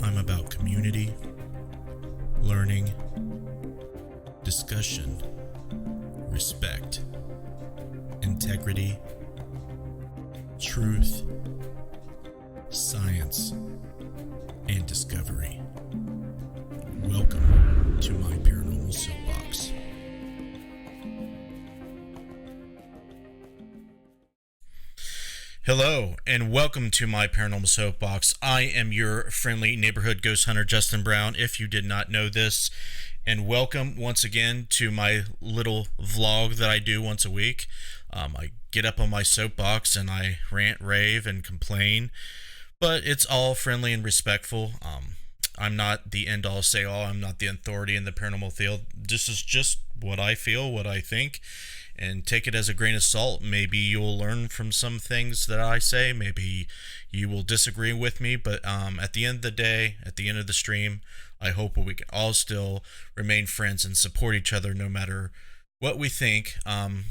I'm about community, learning, discussion, respect, integrity, truth, science, and discovery. Welcome to My Paranormal Soapbox. Hello, and welcome to My Paranormal Soapbox. I am your friendly neighborhood ghost hunter, Justin Brown, if you did not know this. And welcome once again to my little vlog that I do once a week. I get up on my soapbox and I rant, rave, and complain. But it's all friendly and respectful. I'm not the end-all, say-all. I'm not the authority in the paranormal field. This is just what I feel, what I think. And take it as a grain of salt. Maybe you'll learn from some things that I say. Maybe you will disagree with me. But at the end of the day, at the end of the stream, I hope we can all still remain friends and support each other no matter what we think. That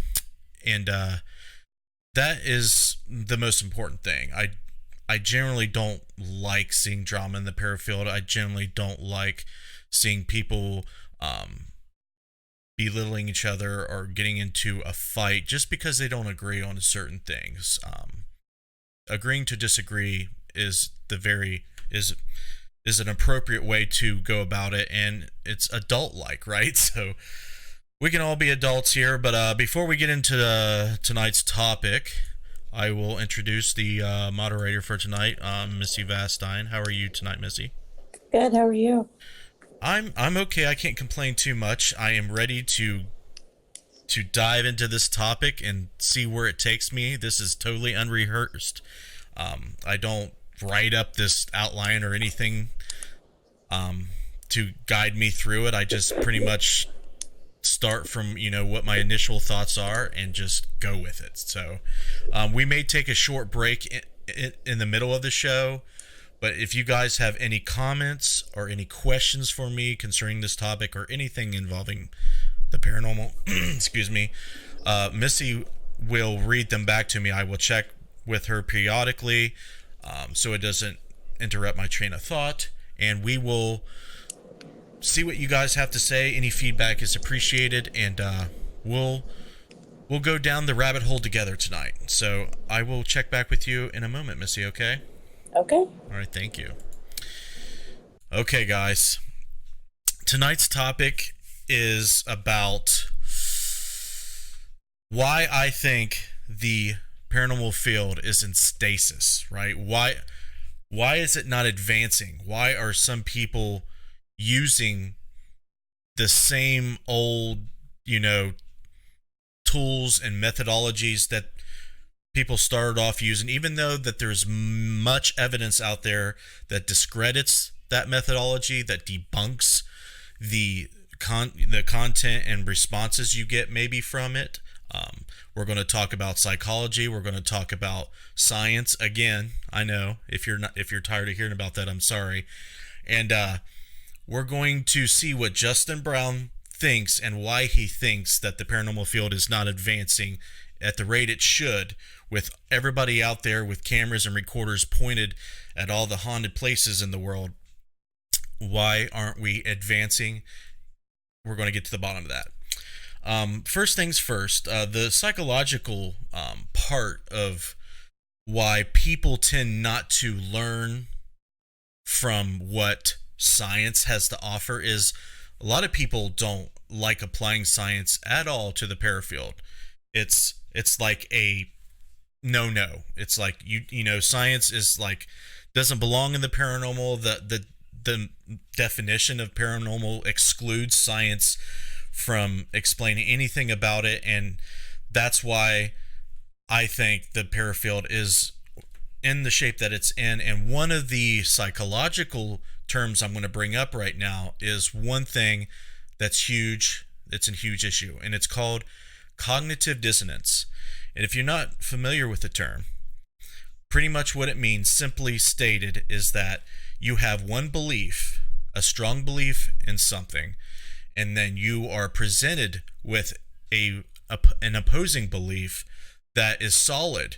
is the most important thing. I generally don't like seeing drama in the parafield. I generally don't like seeing people belittling each other or getting into a fight just because they don't agree on certain things. Agreeing to disagree is an appropriate way to go about it, and it's adult-like, right? So we can all be adults here, but before we get into tonight's topic, I will introduce the moderator for tonight, Missy Vastine. How are you tonight, Missy? Good, how are you? I'm okay. I can't complain too much. I am ready to dive into this topic and see where it takes me. This is totally unrehearsed. I don't write up this outline or anything to guide me through it. I just pretty much start from what my initial thoughts are and just go with it. So we may take a short break in the middle of the show. But if you guys have any comments or any questions for me concerning this topic or anything involving the paranormal, excuse me, Missy will read them back to me. I will check with her periodically so it doesn't interrupt my train of thought. And we will see what you guys have to say. Any feedback is appreciated. And we'll go down the rabbit hole together tonight. So I will check back with you in a moment, Missy, okay? Okay. All right, thank you. Okay, guys. Tonight's topic is about why I think the paranormal field is in stasis, right? Why is it not advancing? Why are some people using the same old, tools and methodologies that people started off using, even though that there's much evidence out there that discredits that methodology, that debunks the content and responses you get maybe from it. We're going to talk about psychology. We're going to talk about science. Again, I know if you're tired of hearing about that, I'm sorry. And we're going to see what Justin Brown thinks and why he thinks that the paranormal field is not advancing at the rate it should, with everybody out there with cameras and recorders pointed at all the haunted places in the world. Why aren't we advancing? We're going to get to the bottom of that. First things first, the psychological part of why people tend not to learn from what science has to offer is a lot of people don't like applying science at all to the parafield. It's like a no. It's like science is like doesn't belong in the paranormal. The definition of paranormal excludes science from explaining anything about it, and that's why I think the parafield is in the shape that it's in. And one of the psychological terms I'm going to bring up right now is one thing that's huge. It's a huge issue, and it's called cognitive dissonance. And if you're not familiar with the term, pretty much what it means, simply stated, is that you have one belief, a strong belief in something, and then you are presented with an opposing belief that is solid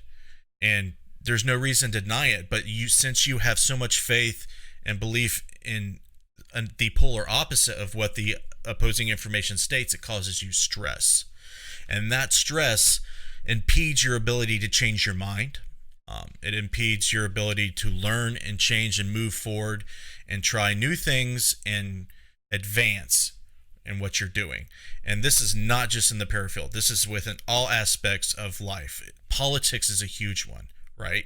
and there's no reason to deny it. But since you have so much faith and belief in the polar opposite of what the opposing information states, it causes you stress. And that stress impedes your ability to change your mind. It impedes your ability to learn and change and move forward and try new things and advance in what you're doing. And this is not just in the parafield. This is within all aspects of life. Politics is a huge one, right?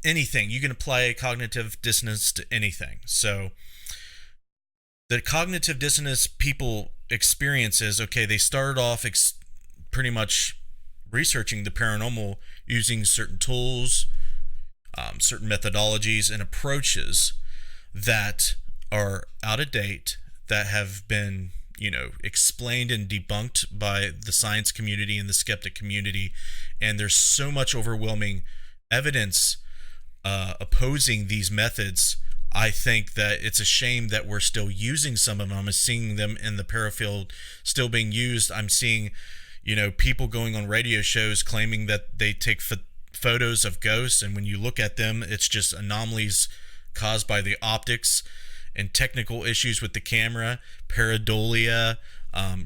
Anything. You can apply cognitive dissonance to anything. So the cognitive dissonance people experience is, okay, they started off pretty much researching the paranormal using certain tools, certain methodologies and approaches that are out of date, that have been, explained and debunked by the science community and the skeptic community. And there's so much overwhelming evidence opposing these methods. I think that it's a shame that we're still using some of them. I'm seeing them in the parafield still being used. I'm seeing, people going on radio shows claiming that they take photos of ghosts, and when you look at them, it's just anomalies caused by the optics and technical issues with the camera, pareidolia,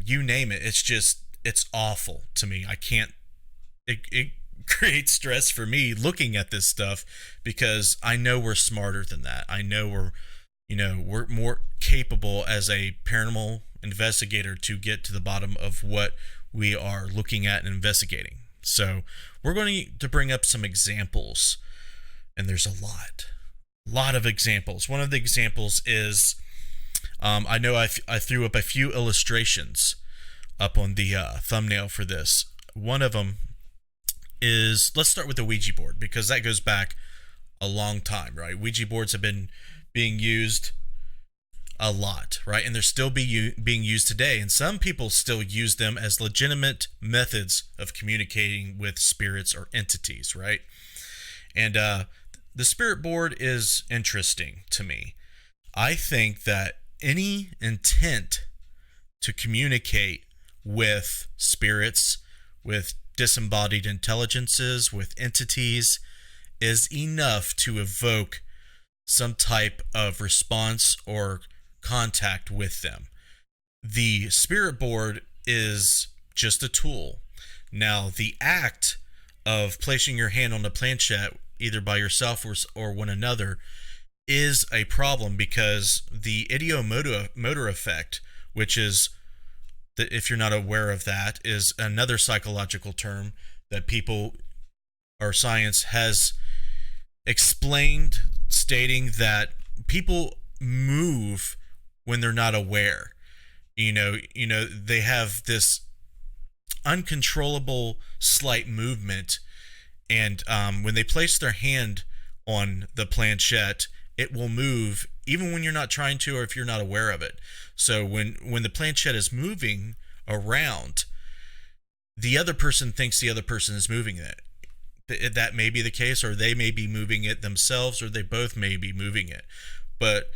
you name it. It's awful to me. I can't. It creates stress for me looking at this stuff, because I know we're smarter than that. I know we're more capable as a paranormal investigator to get to the bottom of what we are looking at and investigating. So we're going to bring up some examples, and there's a lot of examples. One of the examples is, I know I threw up a few illustrations up on the thumbnail for this. One of them is, let's start with the Ouija board, because that goes back a long time, right? Ouija boards have been being used a lot, right? And they're still being used today. And some people still use them as legitimate methods of communicating with spirits or entities, right? And the spirit board is interesting to me. I think that any intent to communicate with spirits, with disembodied intelligences, with entities, is enough to evoke some type of response or contact with them. The spirit board is just a tool. Now, the act of placing your hand on the planchette, either by yourself or one another, is a problem, because the ideomotor effect, which is, if you're not aware of that, is another psychological term that people or science has explained, stating that people move when they're not aware. They have this uncontrollable slight movement, and when they place their hand on the planchette, it will move even when you're not trying to, or if you're not aware of it. So when the planchette is moving around, the other person thinks the other person is moving it. That may be the case, or they may be moving it themselves, or they both may be moving it. But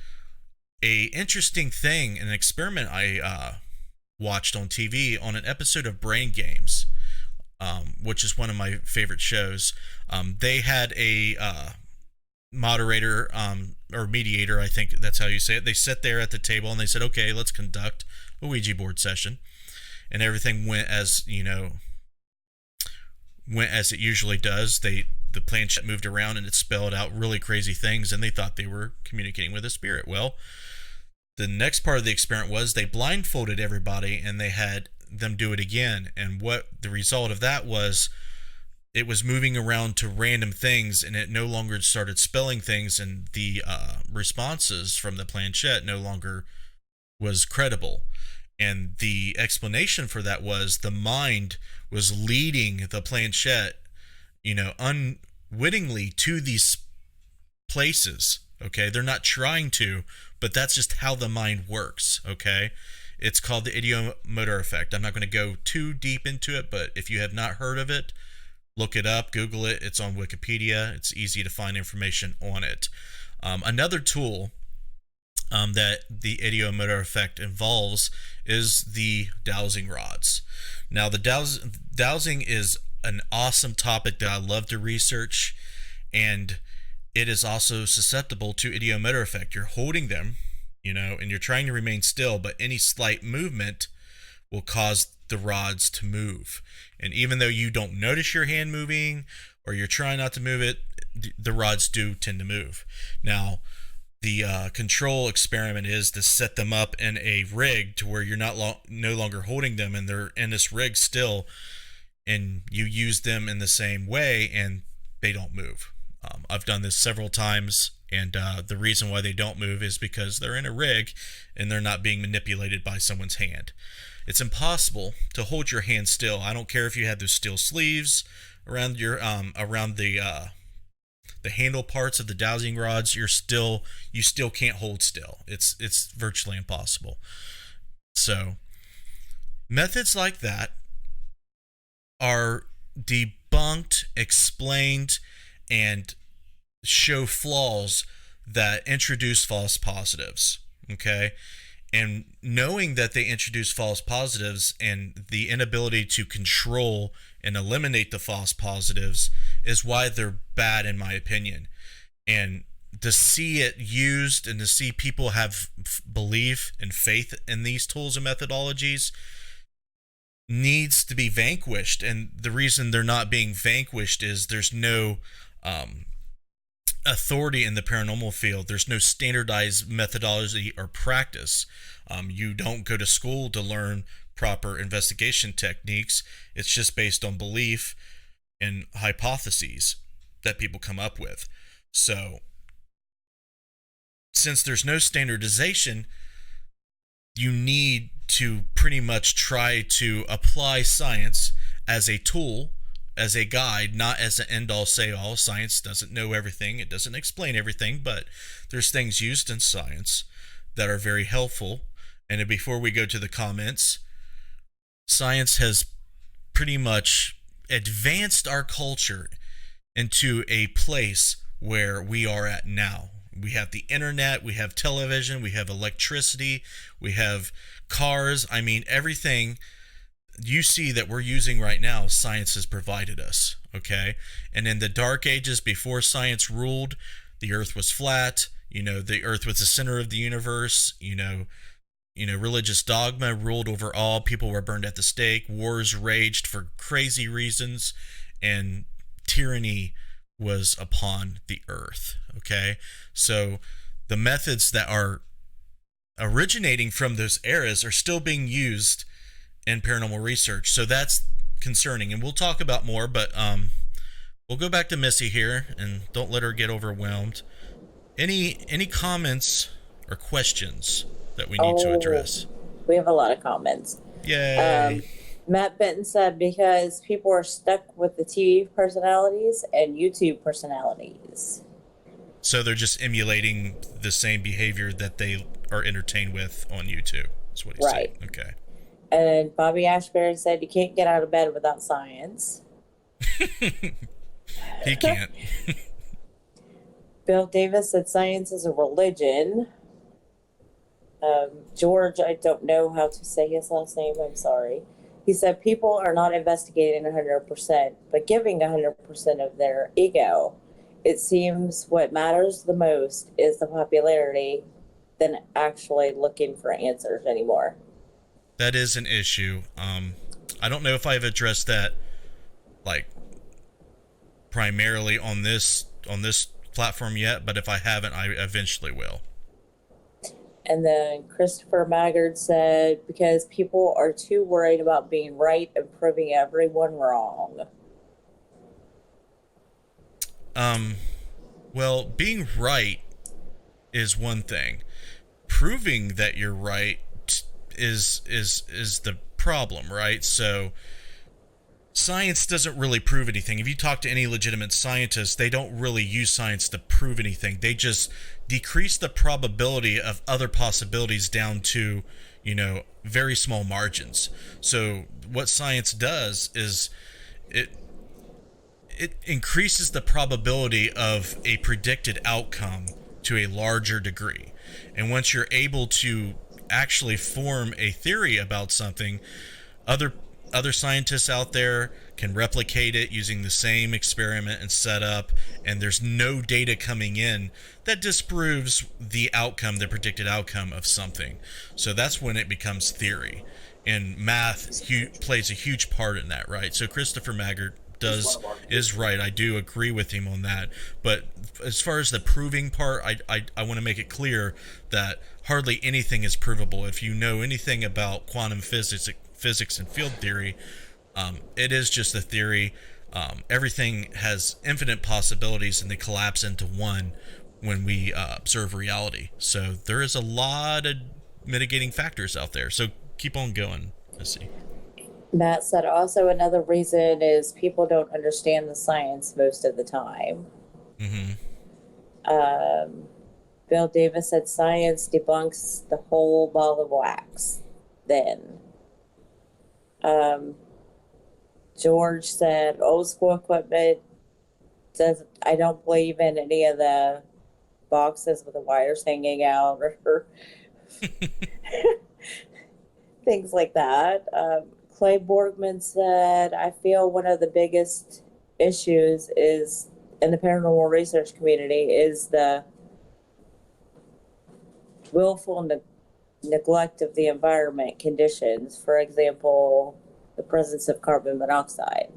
a interesting thing, an experiment I watched on TV on an episode of Brain Games, which is one of my favorite shows. They had a moderator, or mediator, I think that's how you say it. They sat there at the table and they said, okay, let's conduct a Ouija board session. And everything went as it usually does. The planchette moved around and it spelled out really crazy things, and they thought they were communicating with a spirit. Well, the next part of the experiment was they blindfolded everybody and they had them do it again. And what the result of that was, it was moving around to random things, and it no longer started spelling things, and the responses from the planchette no longer was credible. And the explanation for that was the mind was leading the planchette, unwittingly to these places. Okay, they're not trying to, but that's just how the mind works. Okay, it's called the ideomotor effect. I'm not going to go too deep into it, but if you have not heard of it, look it up, Google it. It's on Wikipedia. It's easy to find information on it. Another tool that the ideomotor effect involves is the dowsing rods. Now, the dowsing is an awesome topic that I love to research, and it is also susceptible to idiomotor effect. You're holding them, and you're trying to remain still, but any slight movement will cause the rods to move. And even though you don't notice your hand moving or you're trying not to move it, the rods do tend to move. Now, the control experiment is to set them up in a rig to where you're no longer holding them, and they're in this rig still, and you use them in the same way, and they don't move. I've done this several times, and the reason why they don't move is because they're in a rig and they're not being manipulated by someone's hand. It's impossible to hold your hand still. I don't care if you have those steel sleeves around your around the handle parts of the dowsing rods. You still can't hold still. It's virtually impossible. So methods like that are debunked, explained, and show flaws that introduce false positives. Okay? And knowing that they introduce false positives and the inability to control and eliminate the false positives is why they're bad, in my opinion. And to see it used and to see people have belief and faith in these tools and methodologies needs to be vanquished. And the reason they're not being vanquished is there's no authority in the paranormal field. There's no standardized methodology or practice. You don't go to school to learn proper investigation techniques. It's just based on belief and hypotheses that people come up with. So since there's no standardization, you need to pretty much try to apply science as a tool, as a guide, not as an end-all, say-all. Science doesn't know everything. It doesn't explain everything, but there's things used in science that are very helpful. And before we go to the comments, science has pretty much advanced our culture into a place where we are at now. We have the internet, we have television, we have electricity, we have cars. I mean, everything you see that we're using right now, science has provided us, okay? And in the dark ages, before science ruled, the earth was flat, the earth was the center of the universe, religious dogma ruled over all. People were burned at the stake, wars raged for crazy reasons, and tyranny was upon the earth, okay? So the methods that are originating from those eras are still being used in paranormal research. So that's concerning, and we'll talk about more, but we'll go back to Missy here, and don't let her get overwhelmed. Any comments or questions that we need to address? We have a lot of comments. Yay. Matt Benton said because people are stuck with the TV personalities and YouTube personalities. So they're just emulating the same behavior that they are entertained with on YouTube. That's what he's saying. Okay. And Bobby Ashbury said you can't get out of bed without science. He can't. Bill Davis said science is a religion. George, I don't know how to say his last name. I'm sorry. He said people are not investigating 100%, but giving 100% of their ego. It seems what matters the most is the popularity than actually looking for answers anymore. That is an issue. I don't know if I've addressed that primarily on this platform yet, but if I haven't, I eventually will. And then Christopher Maggard said, because people are too worried about being right and proving everyone wrong. Well, being right is one thing. Proving that you're right is the problem, right? So science doesn't really prove anything. If you talk to any legitimate scientists, they don't really use science to prove anything. They just decrease the probability of other possibilities down to, very small margins. So what science does is it increases the probability of a predicted outcome to a larger degree. And once you're able to actually form a theory about something, other other scientists out there can replicate it using the same experiment and setup, and there's no data coming in that disproves the outcome, the predicted outcome of something. So that's when it becomes theory. And math plays a huge part in that, right? So Christopher Maggart is right. I do agree with him on that. But as far as the proving part, I want to make it clear that hardly anything is provable. If you know anything about quantum physics and field theory, it is just a theory. Everything has infinite possibilities, and they collapse into one when we observe reality. So there is a lot of mitigating factors out there. So keep on going. Let's see. Matt said also another reason is people don't understand the science most of the time. Mm-hmm. Bill Davis said science debunks the whole ball of wax. Then George said old school equipment does. I don't believe in any of the boxes with the wires hanging out or things like that. Clay Borgman said, I feel one of the biggest issues is in the paranormal research community is the willful neglect of the environment conditions. For example, the presence of carbon monoxide.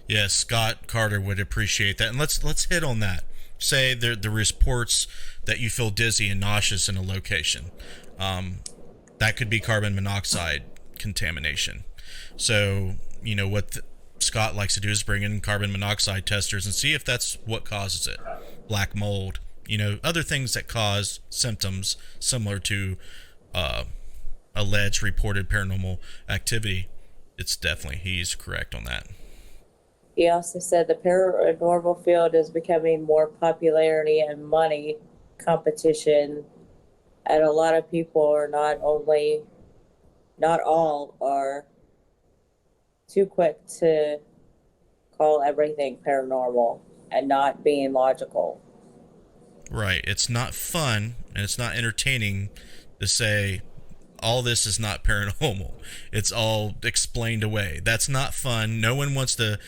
Yes, Scott Carter would appreciate that. And let's hit on that. Say the reports that you feel dizzy and nauseous in a location. That could be carbon monoxide contamination. So, what Scott likes to do is bring in carbon monoxide testers and see if that's what causes it. Black mold, other things that cause symptoms similar to alleged reported paranormal activity. He's correct on that. He also said the paranormal field is becoming more popularity and money competition, and a lot of people are not all are too quick to call everything paranormal and not being logical. Right. It's not fun and it's not entertaining to say all this is not paranormal. It's all explained away. That's not fun. No one wants to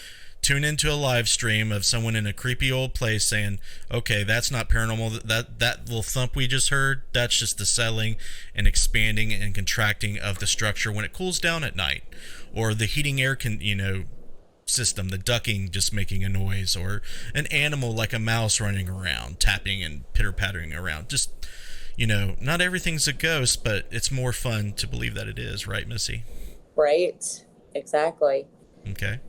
tune into a live stream of someone in a creepy old place saying, okay, that's not paranormal. That little thump we just heard, that's just the settling and expanding and contracting of the structure when it cools down at night. Or the heating air system, the ducking just making a noise, or an animal like a mouse running around, tapping and pitter-pattering around. Just, not everything's a ghost, but it's more fun to believe that it is, right, Missy? Right. Exactly. Okay.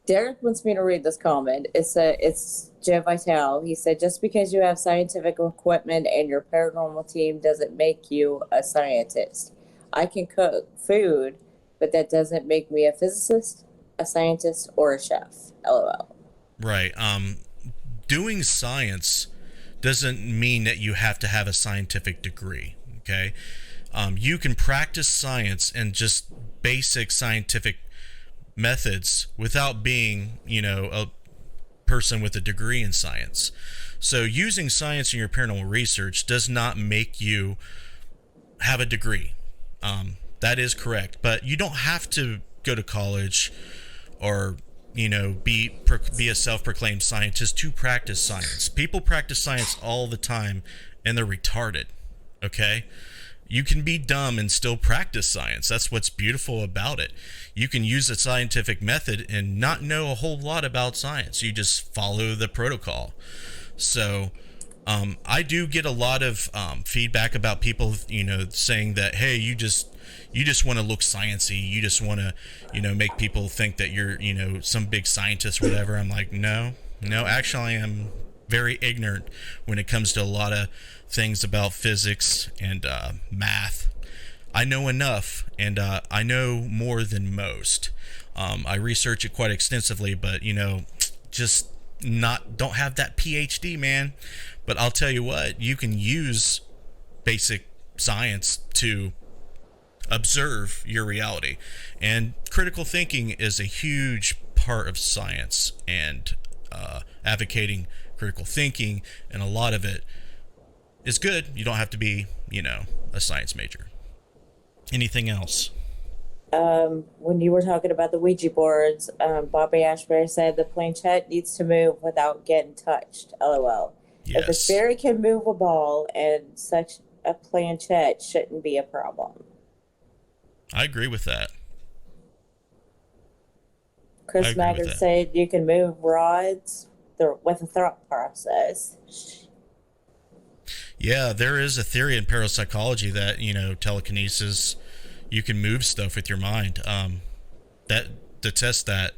Derek wants me to read this comment. It's Joe Vitale. He said, just because you have scientific equipment and your paranormal team doesn't make you a scientist. I can cook food, but that doesn't make me a physicist, a scientist, or a chef. LOL. Right. Doing science doesn't mean that you have to have a scientific degree. Okay. You can practice science and just basic scientific methods without being, a person with a degree in science. So using science in your paranormal research does not make you have a degree. That is correct, but you don't have to go to college or be a self-proclaimed scientist to practice science. People practice science all the time and they're retarded. Okay? You can be dumb and still practice science. That's what's beautiful about it. You can use a scientific method and not know a whole lot about science. You just follow the protocol. So I do get a lot of feedback about people, saying that, hey, you just want to look sciencey. You just want to, make people think that you're, some big scientist or whatever. I'm like, no, actually, I am very ignorant when it comes to a lot of things about physics and math. I know enough, and I know more than most. I research it quite extensively, but just don't have that PhD, man. But I'll tell you what, you can use basic science to observe your reality, and critical thinking is a huge part of science, and advocating critical thinking, and a lot of it is good. You don't have to be, a science major. Anything else? When you were talking about the Ouija boards, Bobby Ashbury said the planchette needs to move without getting touched. LOL. If the Yes, spirit can move a ball, and such a planchette shouldn't be a problem. I agree with that. I Chris agree with Maggard that. said you can move rods with a thought process. Yeah, there is a theory in parapsychology that, telekinesis, you can move stuff with your mind. That to test that,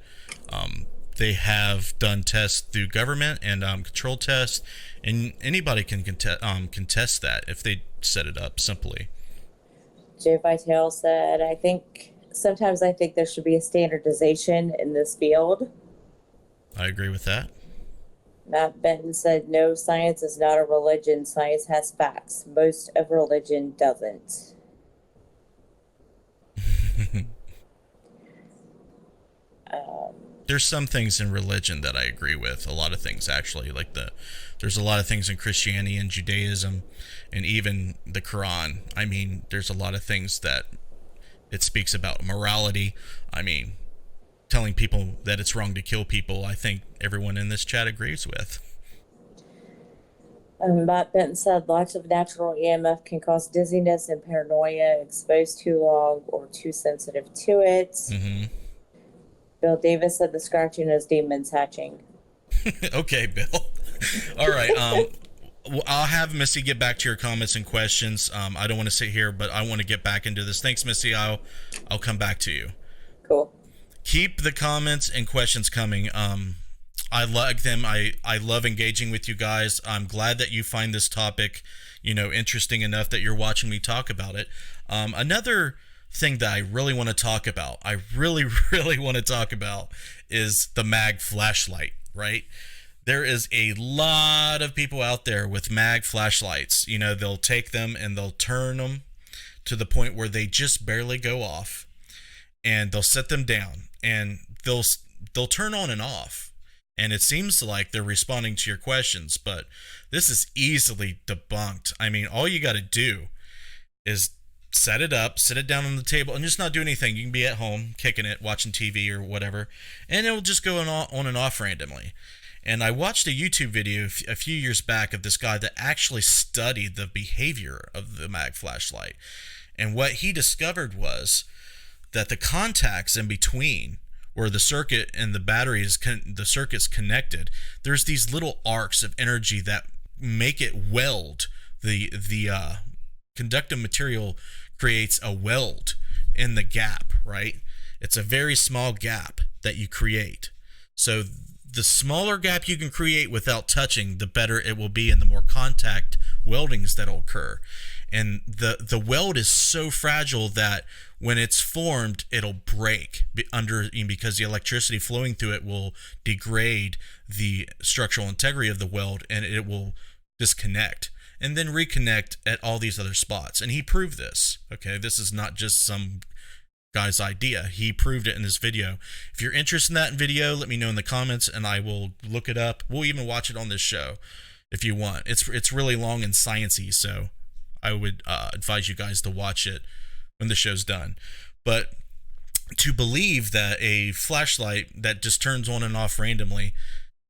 they have done tests through government and control tests, and anybody can contest that if they set it up simply. Jay Vitale said, sometimes I think there should be a standardization in this field. I agree with that. Matt Benton said, no, science is not a religion. Science has facts. Most of religion doesn't. Um, There's some things in religion that I agree with. A lot of things actually, there's a lot of things in Christianity and Judaism, and even the Quran. I mean, there's a lot of things that it speaks about morality. I mean, telling people that it's wrong to kill people. I think everyone in this chat agrees with. Matt Benton said, lots of natural EMF can cause dizziness and paranoia, exposed too long or too sensitive to it. Mm-hmm. Bill Davis said the scratching is demons hatching. Okay, Bill. All right. I'll have Missy get back to your comments and questions. I don't want to sit here, but I want to get back into this. Thanks, Missy. I'll come back to you. Cool. Keep the comments and questions coming. I like them. I love engaging with you guys. I'm glad that you find this topic, interesting enough that you're watching me talk about it. Another thing that I really want to talk about, really want to talk about, is the mag flashlight, right? There is a lot of people out there with mag flashlights. They'll take them and they'll turn them to the point where they just barely go off, and they'll set them down, and they'll turn on and off, and it seems like they're responding to your questions, but this is easily debunked. I mean, all you got to do is set it up, sit it down on the table, and just not do anything. You can be at home kicking it, watching TV or whatever, and it'll just go on and off randomly. And I watched a YouTube video a few years back of this guy that actually studied the behavior of the mag flashlight, and what he discovered was that the contacts in between, where the circuit and the battery the circuit's connected, there's these little arcs of energy that make it weld. The conductive material creates a weld in the gap, right? It's a very small gap that you create. So the smaller gap you can create without touching, the better it will be, and the more contact weldings that'll occur. And the weld is so fragile that when it's formed, it'll break because the electricity flowing through it will degrade the structural integrity of the weld, and it will disconnect and then reconnect at all these other spots. And he proved this. Okay, this is not just some guy's idea. He proved it in this video. If you're interested in that video, let me know in the comments, and I will look it up. We'll even watch it on this show if you want. It's really long and sciencey, so I would advise you guys to watch it when the show's done. But to believe that a flashlight that just turns on and off randomly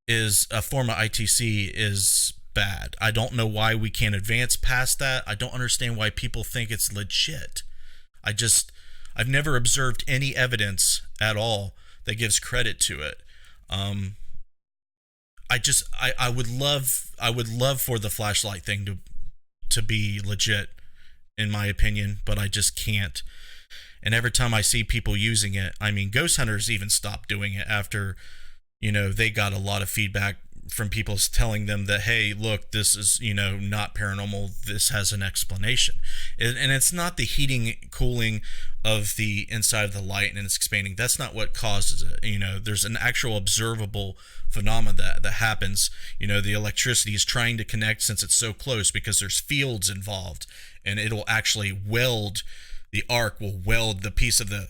is a form of ITC is bad. I don't know why we can't advance past that. I don't understand why people think it's legit. I've never observed any evidence at all that gives credit to it. I would love for the flashlight thing to be legit, in my opinion, but I just can't. And every time I see people using it, I mean, ghost hunters even stopped doing it after, they got a lot of feedback from people telling them that, hey, look, this is, not paranormal. This has an explanation. And it's not the heating, cooling of the inside of the light and it's expanding. That's not what causes it. There's an actual observable phenomena that happens. The electricity is trying to connect since it's so close because there's fields involved, and it'll actually weld. The arc will weld the piece of the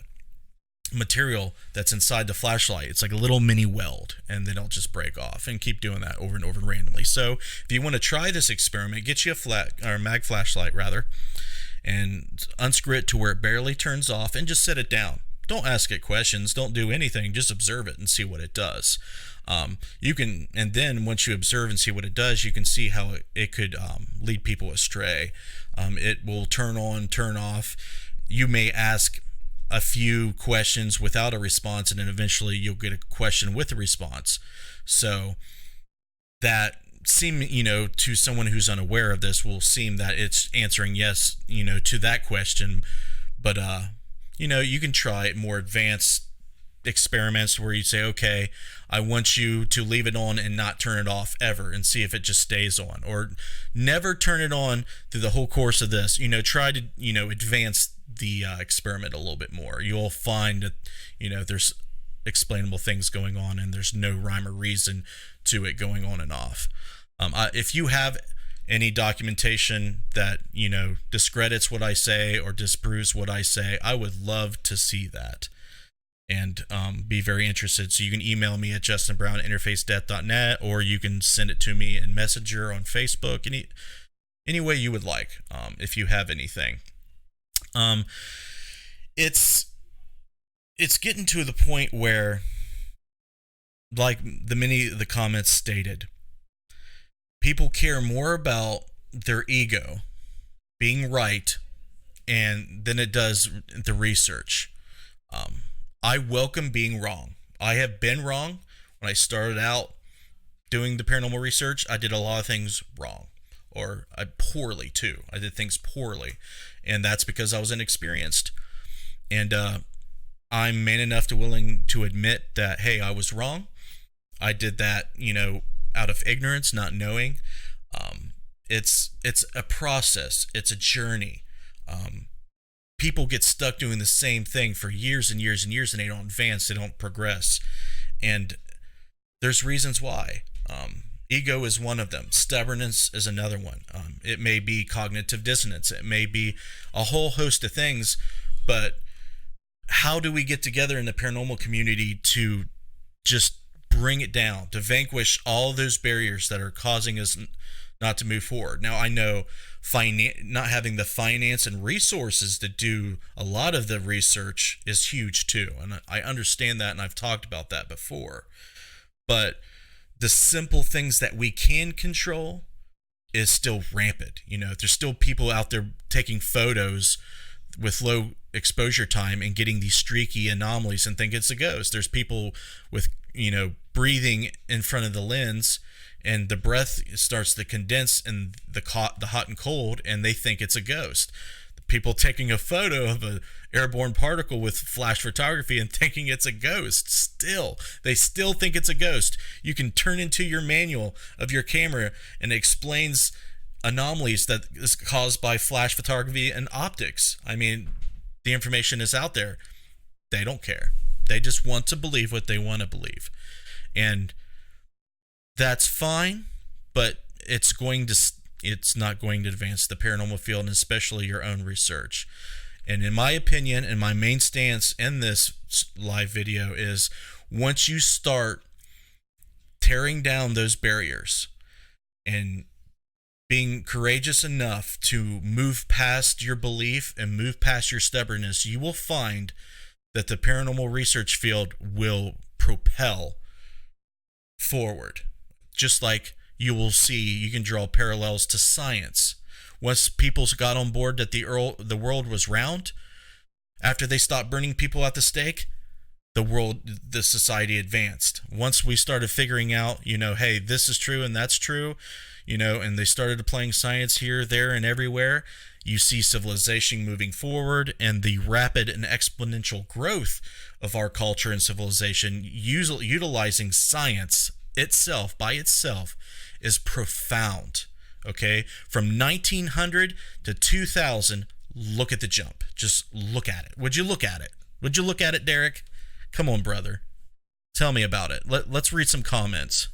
material that's inside the flashlight. It's like a little mini weld, and then it'll just break off and keep doing that over and over randomly. So if you want to try this experiment, get you a mag flashlight rather, and unscrew it to where it barely turns off, and just set it down. Don't ask it questions. Don't do anything. Just observe it and see what it does. You can, and then once you observe and see what it does, you can see how it could lead people astray. It will turn on, turn off. You may ask a few questions without a response, and then eventually you'll get a question with a response. So that to someone who's unaware of this will seem that it's answering yes, to that question. But, you can try more advanced experiments where you say, okay, I want you to leave it on and not turn it off ever, and see if it just stays on, or never turn it on through the whole course of this. Try to, advance the experiment a little bit more. You'll find that, there's explainable things going on, and there's no rhyme or reason to it going on and off. If you have any documentation that discredits what I say or disproves what I say, I would love to see that, and be very interested. So you can email me at justinbrown@interfacedeath.net, or you can send it to me in Messenger on Facebook, any way you would like, if you have anything. It's getting to the point where, like many of the comments stated, people care more about their ego being right than it does the research. I welcome being wrong. I have been wrong. When I started out doing the paranormal research, I did a lot of things wrong, or poorly too. I did things poorly, and that's because I was inexperienced. And I'm man enough to willing to admit that, hey, I was wrong. I did that, out of ignorance, not knowing. It's a process. It's a journey. People get stuck doing the same thing for years and years and years, and they don't advance, they don't progress. And there's reasons why. Ego is one of them. Stubbornness is another one. It may be cognitive dissonance. It may be a whole host of things. But how do we get together in the paranormal community to just bring it down, to vanquish all those barriers that are causing us not to move forward? Now, I know not having the finance and resources to do a lot of the research is huge too, and I understand that, and I've talked about that before. But the simple things that we can control is still rampant. There's still people out there taking photos with low exposure time and getting these streaky anomalies and think it's a ghost. There's people with breathing in front of the lens, and the breath starts to condense in the hot and cold, and they think it's a ghost. People taking a photo of an airborne particle with flash photography and thinking it's a ghost. They still think it's a ghost. You can turn into your manual of your camera, and it explains anomalies that is caused by flash photography and optics. I mean, the information is out there. They don't care. They just want to believe what they want to believe. And that's fine, but it's not going to advance the paranormal field, and especially your own research. And in my opinion, and my main stance in this live video is, once you start tearing down those barriers and being courageous enough to move past your belief and move past your stubbornness, you will find that the paranormal research field will propel forward. Just like you will see, you can draw parallels to science. Once people got on board that the world was round, after they stopped burning people at the stake, the society advanced. Once we started figuring out, hey, this is true and that's true, and they started applying science here, there, and everywhere, you see civilization moving forward, and the rapid and exponential growth of our culture and civilization utilizing science itself by itself is profound. Okay, from 1900 to 2000, look at the jump. Just look at it. Would you look at it? Would you look at it, Derek? Come on, brother. Tell me about it. Let's read some comments.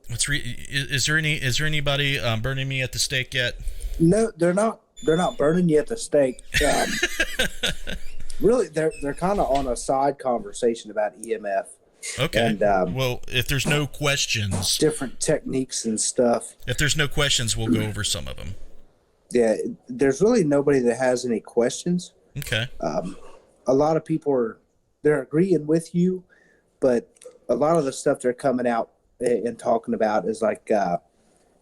Let's read. Is there anybody burning me at the stake yet? No, they're not. They're not burning you at the stake. Really, they're kind of on a side conversation about EMF. Okay. And well, if there's no questions, different techniques and stuff. If there's no questions, we'll go over some of them. Yeah, there's really nobody that has any questions. Okay. A lot of people they're agreeing with you, but a lot of the stuff they're coming out and talking about is like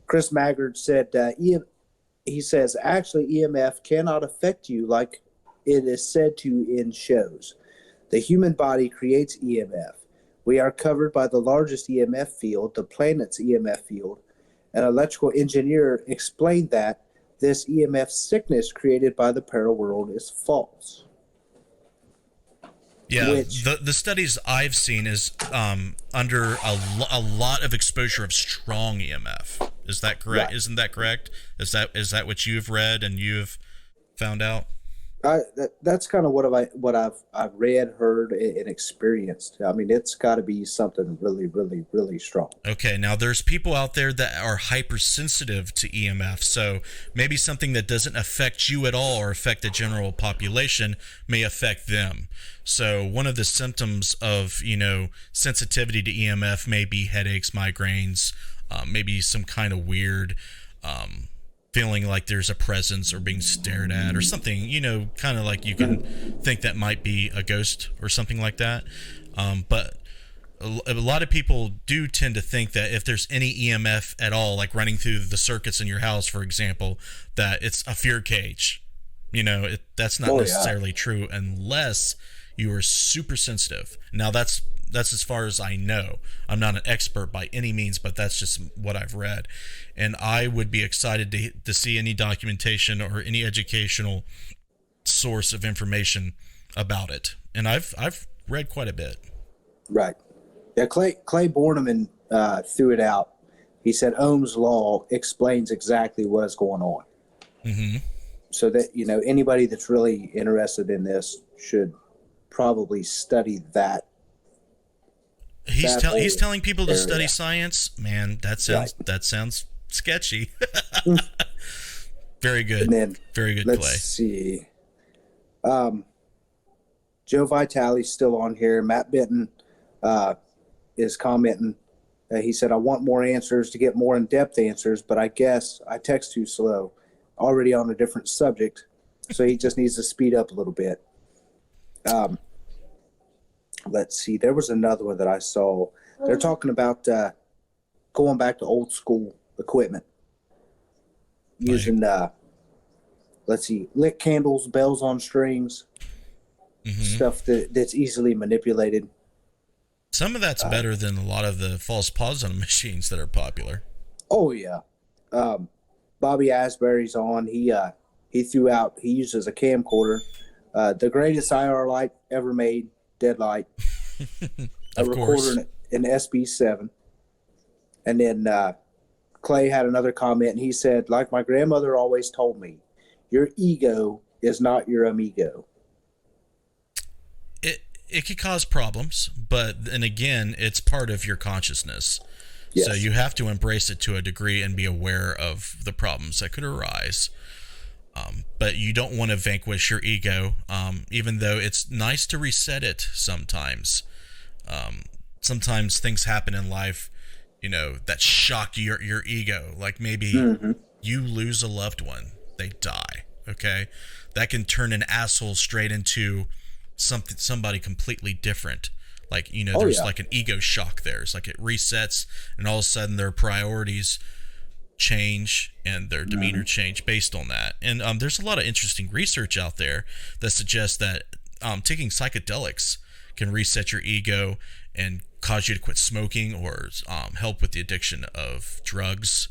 Chris Maggard said. He says actually EMF cannot affect you like it is said to in shows. The human body creates EMF. We are covered by the largest EMF field, the planet's EMF field. An electrical engineer explained that this EMF sickness created by the paraworld is false. Yeah, Which, the studies I've seen is under a lot of exposure of strong EMF. Is that correct? right. Isn't that correct? Is that what you've read and you've found out? That's kind of what I've read, heard, and experienced. I mean, it's got to be something really, really, really strong. Okay, now there's people out there that are hypersensitive to EMF, so maybe something that doesn't affect you at all or affect the general population may affect them. So one of the symptoms of, sensitivity to EMF may be headaches, migraines, maybe some kind of weird feeling like there's a presence or being stared at or something, kind of like you can think that might be a ghost or something like that. But a lot of people do tend to think that if there's any EMF at all, like running through the circuits in your house, for example, that it's a fear cage. That's not necessarily true unless you are super sensitive. Now that's as far as I know. I'm not an expert by any means, but that's just what I've read. And I would be excited to see any documentation or any educational source of information about it. And I've read quite a bit. Right. Yeah, Clay Borneman threw it out. He said Ohm's law explains exactly what is going on. Mm-hmm. So that, anybody that's really interested in this should probably study that. He's telling people to study science. Man, that sounds sketchy. Very good. And then very good let's play. See. Joe Vitale's still on here. Matt Benton is commenting. He said, I want more answers to get more in-depth answers, but I guess I text too slow. Already on a different subject, so he just needs to speed up a little bit. Let's see. There was another one that I saw. They're talking about going back to old school equipment. Using, let's see, lit candles, bells on strings, stuff that's easily manipulated. Some of that's better than a lot of the false positive machines that are popular. Oh, yeah. Bobby Asbury's on. He threw out, he uses a camcorder. The greatest IR light ever made, dead light. A recorder, an SB7. And then Clay had another comment, and he said, like my grandmother always told me, your ego is not your amigo. It could cause problems, but then again, it's part of your consciousness. Yes. So you have to embrace it to a degree and be aware of the problems that could arise. But you don't want to vanquish your ego, even though it's nice to reset it sometimes. Sometimes things happen in life, that shock your ego. Like maybe you lose a loved one, they die. Okay, that can turn an asshole straight into somebody completely different. Like, there's like an ego shock there. It's like it resets, and all of a sudden their priorities change and their demeanor change based on that. And there's a lot of interesting research out there that suggests that taking psychedelics can reset your ego and cause you to quit smoking, or help with the addiction of drugs,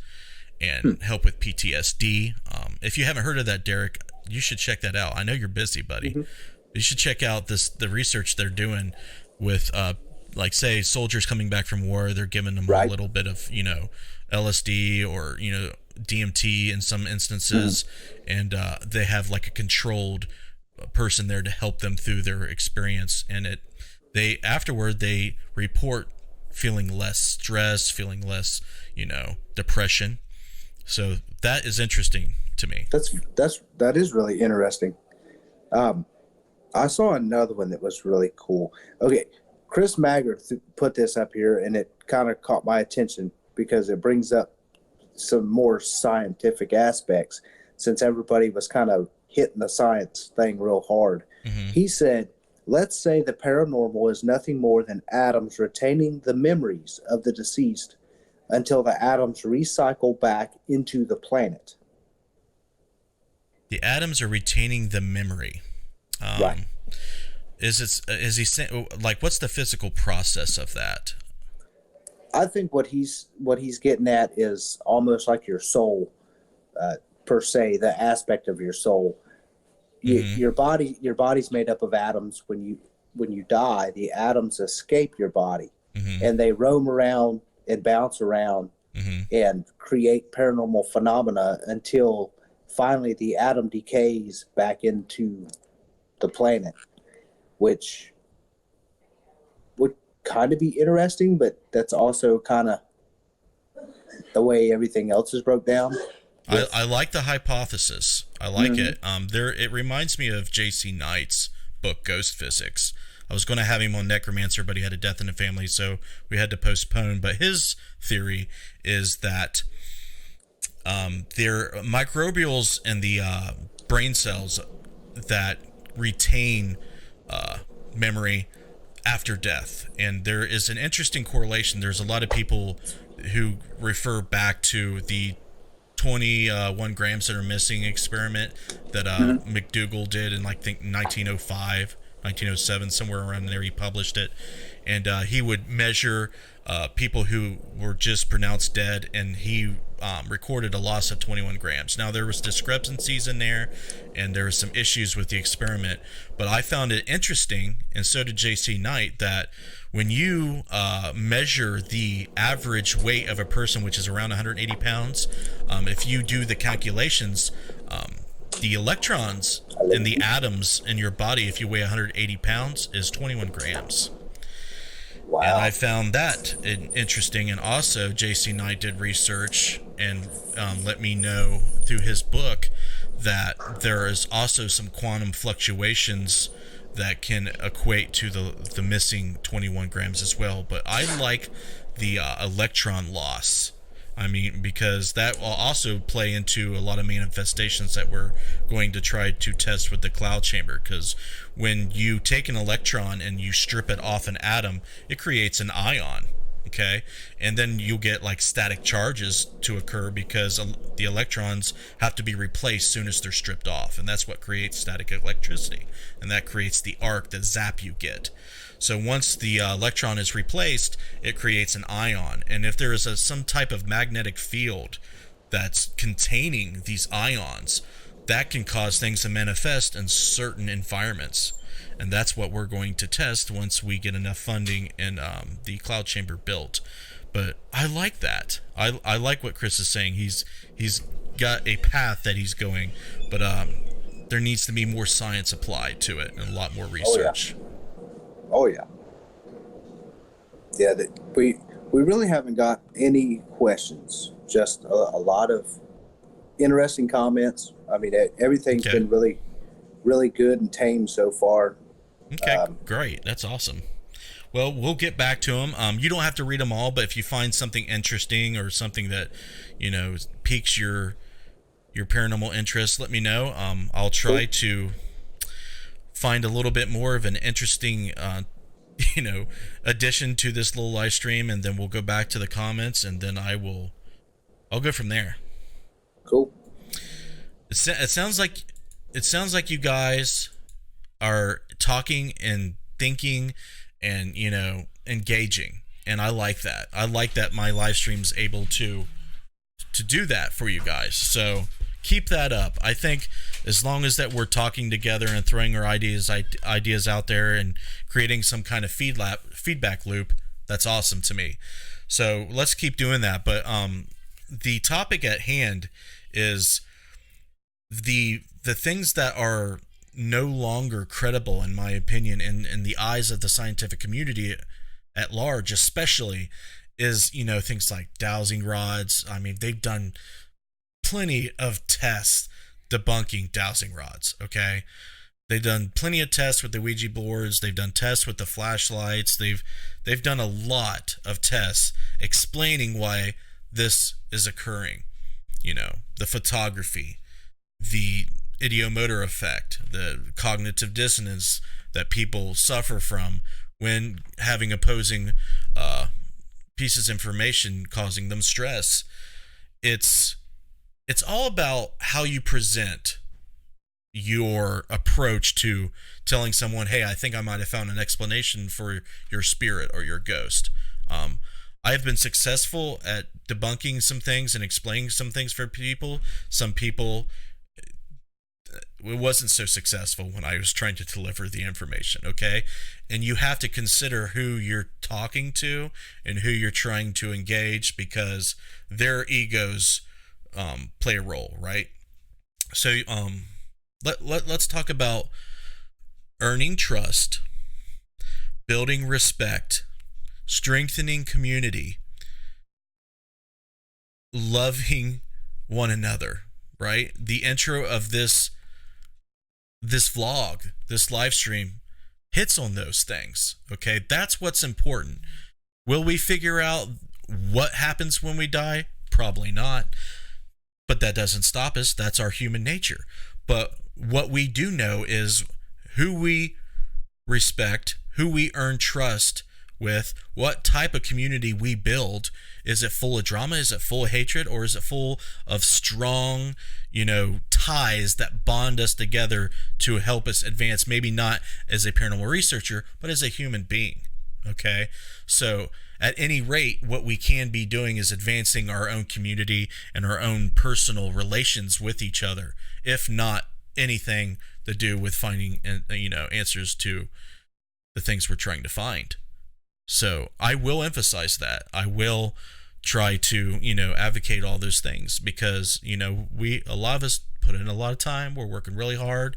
and help with PTSD. If you haven't heard of that, Derek, you should check that out. I know you're busy, buddy. You should check out the research they're doing with like, say, soldiers coming back from war. They're giving them a little bit of LSD or DMT in some instances, and they have like a controlled person there to help them through their experience, and they afterward they report feeling less stress, feeling less depression. So that is interesting to me. That is really interesting. I saw another one that was really cool. Okay, Chris Maggard put this up here, and it kind of caught my attention because it brings up some more scientific aspects. It since everybody was kind of hitting the science thing real hard. He said, let's say the paranormal is nothing more than atoms retaining the memories of the deceased until the atoms recycle back into the planet. The atoms are retaining the memory. Right. Is he saying, like, what's the physical process of that? I think what he's getting at is almost like your soul, per se, the aspect of your soul. Your body's made up of atoms. When you die, the atoms escape your body, and they roam around and bounce around and create paranormal phenomena until finally the atom decays back into the planet, which would kind of be interesting, but that's also kind of the way everything else is broke down. I like the hypothesis. I like it. It reminds me of J.C. Knight's book Ghost Physics. I was going to have him on Necromancer, but he had a death in the family, so we had to postpone. But his theory is that there are microbials in the brain cells that retain memory after death, and there is an interesting correlation. There's a lot of people who refer back to the 21 grams that are missing experiment that McDougall did in, like, I think 1905, 1907, somewhere around there. He published it, and he would measure people who were just pronounced dead, and he recorded a loss of 21 grams. Now, there was discrepancies in there, and there were some issues with the experiment, but I found it interesting, and so did J.C. Knight, that when you measure the average weight of a person, which is around 180 pounds, if you do the calculations, the electrons in the atoms in your body, if you weigh 180 pounds, is 21 grams. Wow. And I found that interesting. And also, J.C. Knight did research and let me know through his book that there is also some quantum fluctuations that can equate to the missing 21 grams as well. But I like the electron loss. I mean, because that will also play into a lot of manifestations that we're going to try to test with the cloud chamber. Because when you take an electron and you strip it off an atom, it creates an ion. Okay, and then you'll get like static charges to occur because the electrons have to be replaced soon as they're stripped off, and that's what creates static electricity, and that creates the arc, the zap you get. So once the electron is replaced, it creates an ion, and if there is some type of magnetic field that's containing these ions, that can cause things to manifest in certain environments. And that's what we're going to test once we get enough funding and the cloud chamber built. But I like that. I like what Chris is saying. He's got a path that he's going, but there needs to be more science applied to it and a lot more research. Oh yeah. Yeah, we really haven't got any questions. Just a lot of interesting comments. I mean, everything's been really, really good and tame so far. Okay, great. That's awesome. Well, we'll get back to them. You don't have to read them all, but if you find something interesting or something that, piques your paranormal interest, let me know. I'll try to find a little bit more of an interesting, addition to this little live stream, and then we'll go back to the comments, and then I'll go from there. Cool. It sounds like you guys are talking and thinking and engaging, and I like that. I like that my live stream's able to do that for you guys, so keep that up. I think as long as that we're talking together and throwing our ideas out there and creating some kind of feedback loop, that's awesome to me. So let's keep doing that. But the topic at hand is the things that are no longer credible, in my opinion, in the eyes of the scientific community at large, especially, is things like dowsing rods. I mean, they've done plenty of tests debunking dowsing rods. Okay, they've done plenty of tests with the Ouija boards. They've done tests with the flashlights. They've done a lot of tests explaining why this is occurring. The photography, the ideomotor effect, the cognitive dissonance that people suffer from when having opposing pieces of information causing them stress. It's all about how you present your approach to telling someone, hey, I think I might have found an explanation for your spirit or your ghost. I've been successful at debunking some things and explaining some things for people. Some people, it wasn't so successful when I was trying to deliver the information, okay? And you have to consider who you're talking to and who you're trying to engage, because their egos play a role, right? So let's talk about earning trust, building respect, strengthening community, loving one another, right? The intro of this vlog, this live stream, hits on those things, okay? That's what's important. Will we figure out what happens when we die? Probably not. But that doesn't stop us. That's our human nature. But what we do know is who we respect, who we earn trust with, what type of community we build. Is it full of drama? Is it full of hatred? Or is it full of strong, ties that bond us together to help us advance, maybe not as a paranormal researcher, but as a human being? Okay? So at any rate, what we can be doing is advancing our own community and our own personal relations with each other, if not anything to do with finding, answers to the things we're trying to find. So I will emphasize that. I will try to, advocate all those things, because, a lot of us put in a lot of time. We're working really hard.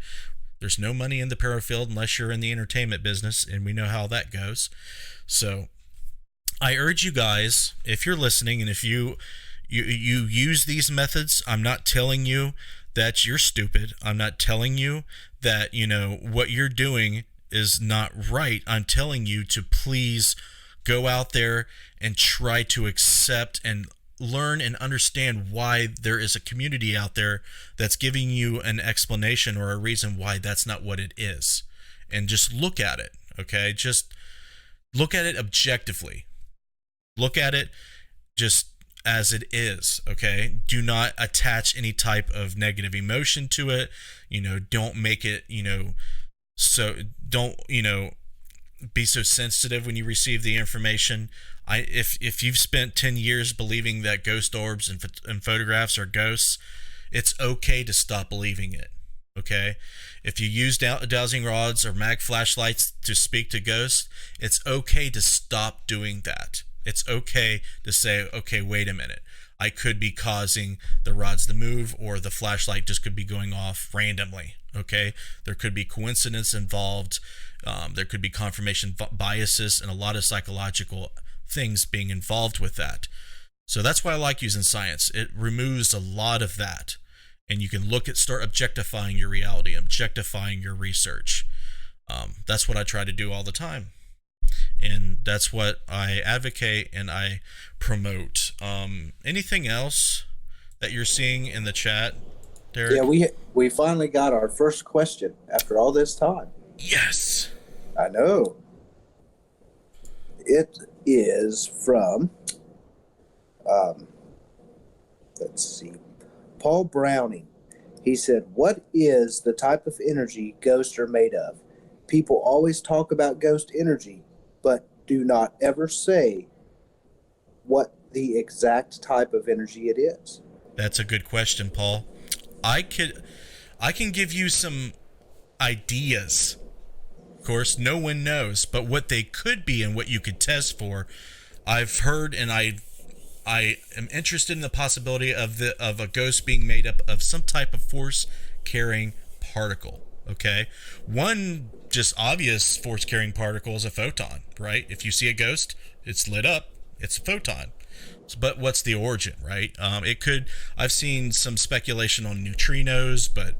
There's no money in the para field unless you're in the entertainment business, and we know how that goes. So I urge you guys, if you're listening and if you use these methods, I'm not telling you that you're stupid. I'm not telling you that, what you're doing is not right. I'm telling you to please go out there and try to accept and learn and understand why there is a community out there that's giving you an explanation or a reason why that's not what it is. And just look at it, okay? Just look at it objectively. Look at it just as it is, okay? Do not attach any type of negative emotion to it. Don't make it, so don't, be so sensitive when you receive the information. If you've spent 10 years believing that ghost orbs and photographs are ghosts, it's okay to stop believing it, okay? If you use dowsing rods or mag flashlights to speak to ghosts, it's okay to stop doing that. It's okay to say, okay, wait a minute. I could be causing the rods to move, or the flashlight just could be going off randomly, okay? There could be coincidence involved. There could be confirmation biases and a lot of psychological things being involved with that. So that's why I like using science. It removes a lot of that. And you can start objectifying your reality, objectifying your research. That's what I try to do all the time. And that's what I advocate and I promote. Anything else that you're seeing in the chat, Derek? Yeah, we finally got our first question after all this time. Yes. I know. It is from, let's see, Paul Browning. He said, what is the type of energy ghosts are made of? People always talk about ghost energy, but do not ever say what the exact type of energy it is. That's a good question, Paul. I can give you some ideas. Of course, no one knows, but what they could be and what you could test for, I've heard, and I am interested in the possibility of a ghost being made up of some type of force-carrying particle. Okay, one just obvious force-carrying particle is a photon, right? If you see a ghost, it's lit up, it's a photon. But what's the origin, right? I've seen some speculation on neutrinos, but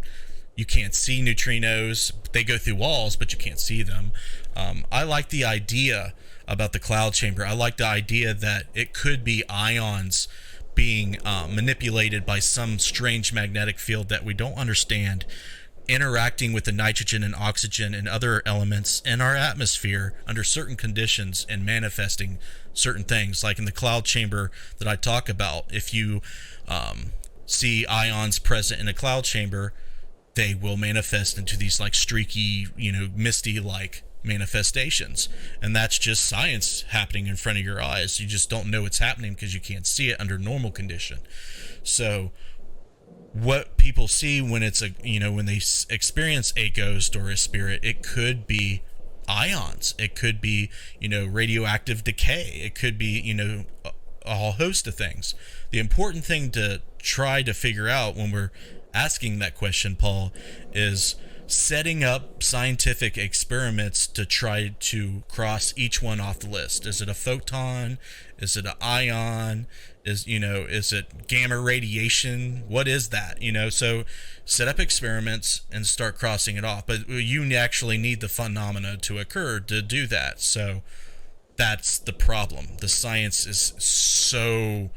you can't see neutrinos. They go through walls, but you can't see them. I like the idea about the cloud chamber. I like the idea that it could be ions being manipulated by some strange magnetic field that we don't understand, interacting with the nitrogen and oxygen and other elements in our atmosphere under certain conditions and manifesting certain things. Like in the cloud chamber that I talk about, if you see ions present in a cloud chamber, they will manifest into these like streaky, misty like manifestations. And that's just science happening in front of your eyes. You just don't know it's happening because you can't see it under normal condition. So what people see when it's when they experience a ghost or a spirit, it could be ions, it could be radioactive decay, it could be a whole host of things. The important thing to try to figure out when we're asking that question, Paul, is setting up scientific experiments to try to cross each one off the list. Is it a photon? Is it an ion? Is it gamma radiation? What is that? So set up experiments and start crossing it off. But you actually need the phenomena to occur to do that. So that's the problem. The science is so,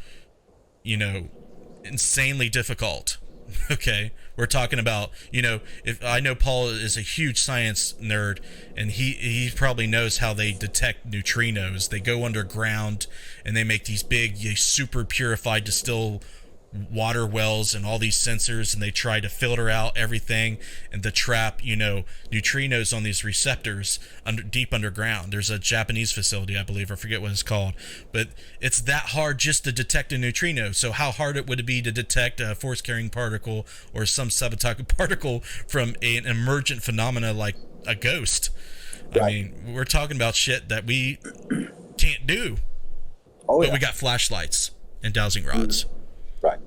insanely difficult. Okay, we're talking about, if I know Paul is a huge science nerd, and he probably knows how they detect neutrinos. They go underground and they make these big, super purified distilled water wells and all these sensors, and they try to filter out everything and to trap neutrinos on these receptors deep underground. There's a Japanese facility, I believe, I forget what it's called, but it's that hard just to detect a neutrino. So how hard it would be to detect a force carrying particle or some subatomic particle from an emergent phenomena like a ghost? Right. I mean, we're talking about shit that we can't do. But we got flashlights and dowsing rods. Right.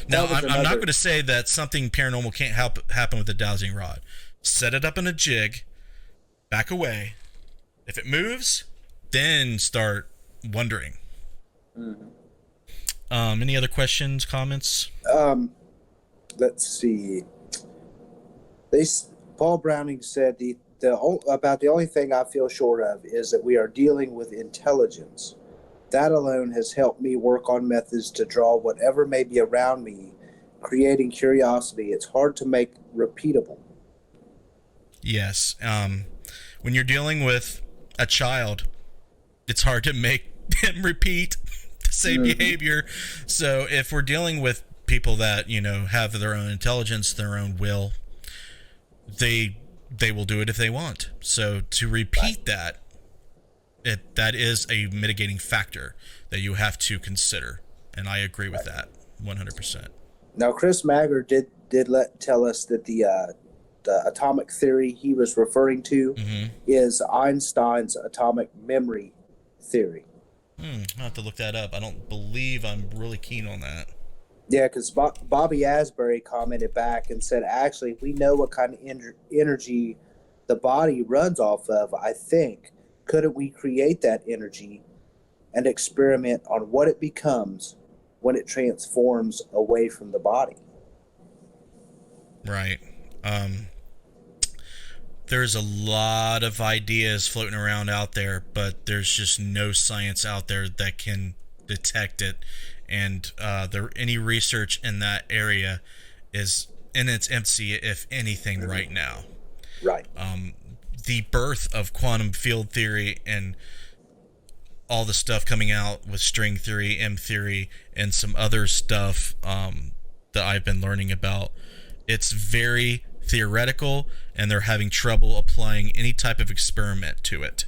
Now, I'm not going to say that something paranormal can't happen with a dowsing rod. Set it up in a jig, back away. If it moves, then start wondering. Mm-hmm. Any other questions, comments? Let's see. Paul Browning said the only thing I feel sure of is that we are dealing with intelligence. That alone has helped me work on methods to draw whatever may be around me, creating curiosity. It's hard to make repeatable. Yes. When you're dealing with a child, it's hard to make them repeat the same behavior. So if we're dealing with people that, have their own intelligence, their own will, they will do it if they want. So to repeat that is a mitigating factor that you have to consider, and I agree with that 100%. Now, Chris Magger did tell us that the atomic theory he was referring to is Einstein's atomic memory theory. I'll have to look that up. I don't believe I'm really keen on that. Yeah, because Bobby Asbury commented back and said, actually, we know what kind of energy the body runs off of, I think. Couldn't we create that energy and experiment on what it becomes when it transforms away from the body? Right. There's a lot of ideas floating around out there, but there's just no science out there that can detect it. And any research in that area is in its infancy, if anything, right now. Right. The birth of quantum field theory and all the stuff coming out with string theory, M theory, and some other stuff that I've been learning about, it's very theoretical, and they're having trouble applying any type of experiment to it.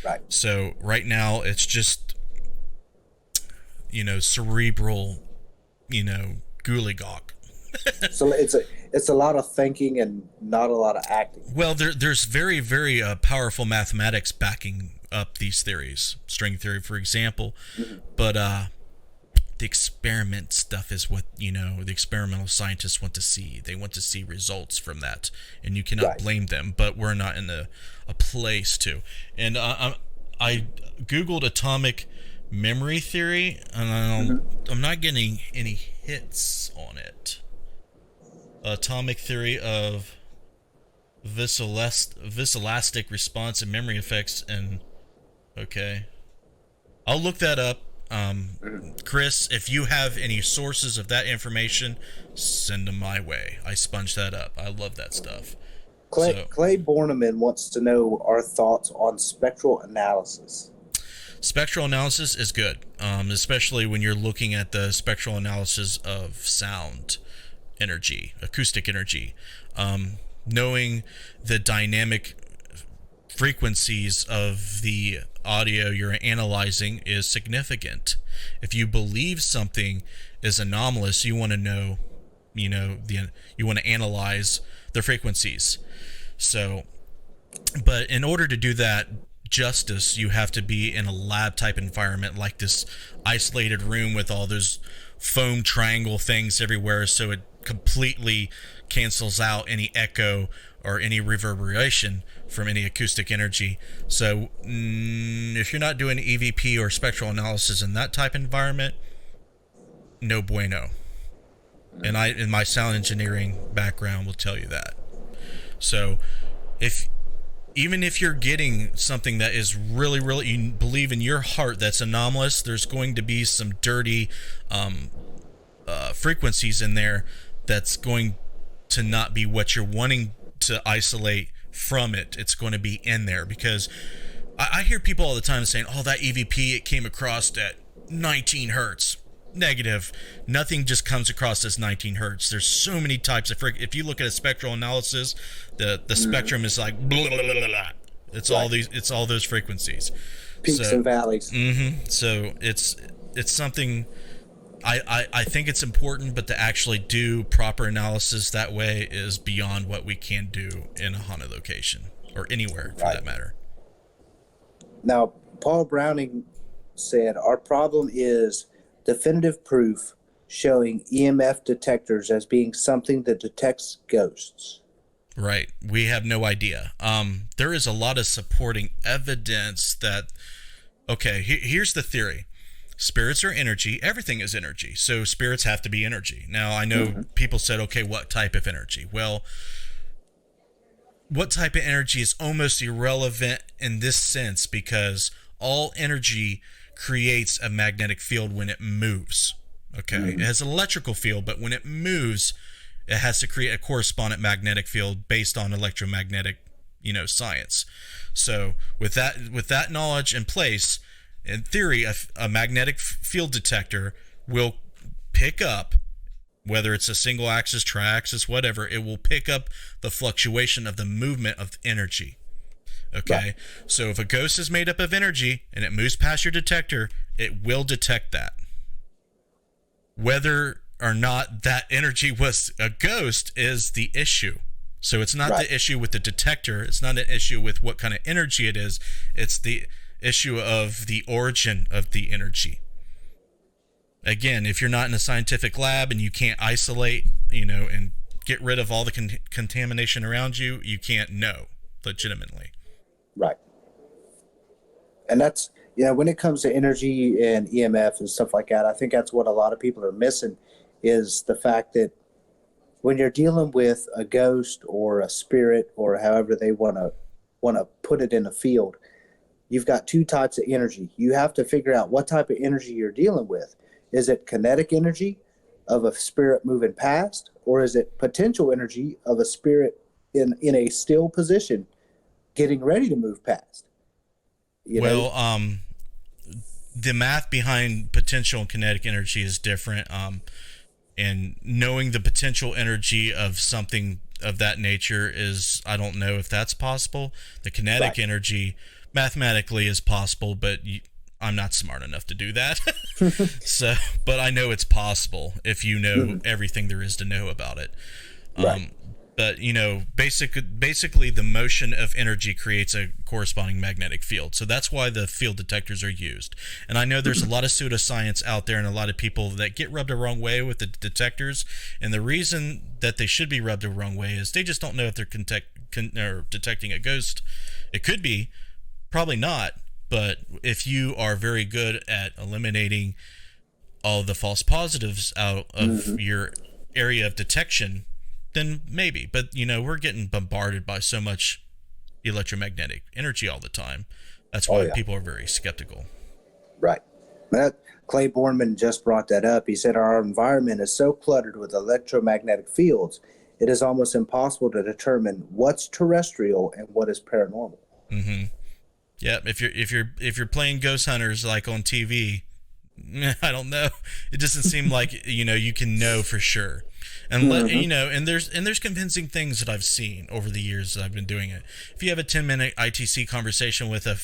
Right. So right now it's just, cerebral, goolygawk. So it's a lot of thinking and not a lot of acting. Well, there's very, very powerful mathematics backing up these theories. String theory, for example. Mm-hmm. But the experiment stuff is what, the experimental scientists want to see. They want to see results from that. And you cannot blame them. But we're not in a place to. And I Googled atomic memory theory, and I'm not getting any hits on it. Atomic theory of viscoelastic response and memory effects, and okay, I'll look that up Chris, if you have any sources of that information, send them my way. I sponge that up. I love that stuff. Clay Borneman wants to know our thoughts on spectral analysis. Spectral analysis is good, especially when you're looking at the spectral analysis of sound energy, acoustic energy. Knowing the dynamic frequencies of the audio you're analyzing is significant. If you believe something is anomalous, you want to know, you want to analyze the frequencies. So, but in order to do that justice, you have to be in a lab type environment, like this isolated room with all those foam triangle things everywhere, so it completely cancels out any echo or any reverberation from any acoustic energy. So if you're not doing EVP or spectral analysis in that type of environment, no bueno. And I, in my sound engineering background, will tell you that. So even if you're getting something that is really, really, you believe in your heart that's anomalous, there's going to be some dirty frequencies in there that's going to not be what you're wanting to isolate from it. It's going to be in there, because I hear people all the time saying, oh, that EVP, it came across at 19 hertz. Negative. Nothing just comes across as 19 hertz. There's so many types of if you look at a spectral analysis, the spectrum is like blah, blah, blah, blah. It's all those frequencies, peaks and valleys. So it's something I think it's important, but to actually do proper analysis that way is beyond what we can do in a haunted location or anywhere for that matter. Now, Paul Browning said, our problem is definitive proof showing EMF detectors as being something that detects ghosts. Right. We have no idea. There is a lot of supporting evidence that, okay, here's the theory. Spirits are energy. Everything is energy. So spirits have to be energy. Now, I know people said, okay, what type of energy? Well, what type of energy is almost irrelevant in this sense, because all energy creates a magnetic field when it moves. Okay. It has an electrical field, but when it moves, it has to create a correspondent magnetic field based on electromagnetic, science. So with that knowledge in place, in theory, a magnetic field detector will pick up, whether it's a single axis, tri-axis, whatever, it will pick up the fluctuation of the movement of energy. Okay, yeah. So if a ghost is made up of energy and it moves past your detector, it will detect that. Whether or not that energy was a ghost is the issue. So it's not the issue with the detector. It's not an issue with what kind of energy it is. It's the issue of the origin of the energy. Again, if you're not in a scientific lab and you can't isolate, and get rid of all the contamination around you, you can't know legitimately. Right. And that's, when it comes to energy and EMF and stuff like that, I think that's what a lot of people are missing, is the fact that when you're dealing with a ghost or a spirit, or however they want to put it in a field, you've got two types of energy. You have to figure out what type of energy you're dealing with. Is it kinetic energy of a spirit moving past, or is it potential energy of a spirit in a still position getting ready to move past? The math behind potential and kinetic energy is different. And knowing the potential energy of something of that nature is, I don't know if that's possible. The kinetic energy mathematically is possible, but I'm not smart enough to do that. So, but I know it's possible if you know everything there is to know about it. But basically the motion of energy creates a corresponding magnetic field. So that's why the field detectors are used. And I know there's a lot of pseudoscience out there and a lot of people that get rubbed the wrong way with the detectors. And the reason that they should be rubbed the wrong way is they just don't know if they're detecting a ghost. It could be, probably not. But if you are very good at eliminating all the false positives out of your area of detection, then maybe. But, we're getting bombarded by so much electromagnetic energy all the time. That's why people are very skeptical. Right. Clay Borman just brought that up. He said our environment is so cluttered with electromagnetic fields, it is almost impossible to determine what's terrestrial and what is paranormal. Mm-hmm. Yeah, if you're playing ghost hunters like on TV, I don't know. It doesn't seem like you can know for sure, and and there's convincing things that I've seen over the years that I've been doing it. If you have a 10-minute ITC conversation with a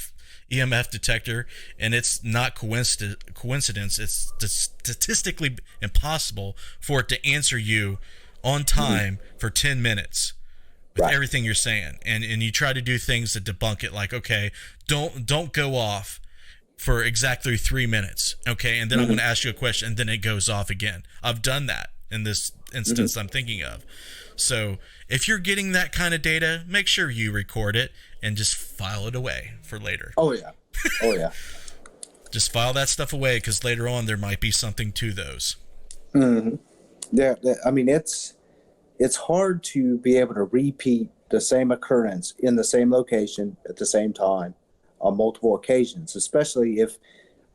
EMF detector and it's not coincidence, it's statistically impossible for it to answer you on time for 10 minutes with everything you're saying, and you try to do things to debunk it, like, okay, don't go off for exactly 3 minutes, okay, and then I'm going to ask you a question, and then it goes off again. I've done that in this instance I'm thinking of. So if you're getting that kind of data, make sure you record it and just file it away for later. Oh yeah. Just file that stuff away, because later on there might be something to those. Yeah, I mean, it's hard to be able to repeat the same occurrence in the same location at the same time on multiple occasions, especially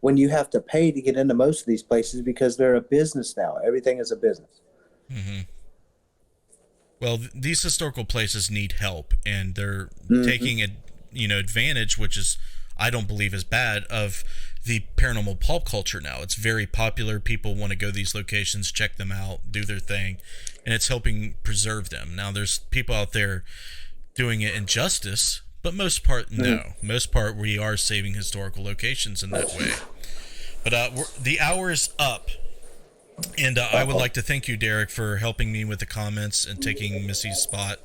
when you have to pay to get into most of these places, because they're a business now. Everything is a business. Mm-hmm. Well, these historical places need help, and they're taking advantage, which is, I don't believe is bad, of the paranormal pop culture now. It's very popular. People want to go to these locations, check them out, do their thing, and it's helping preserve them. Now, there's people out there doing it injustice, but most part, no. Most part, we are saving historical locations in that way. But the hour is up. And I would like to thank you, Derek, for helping me with the comments and taking Missy's spot.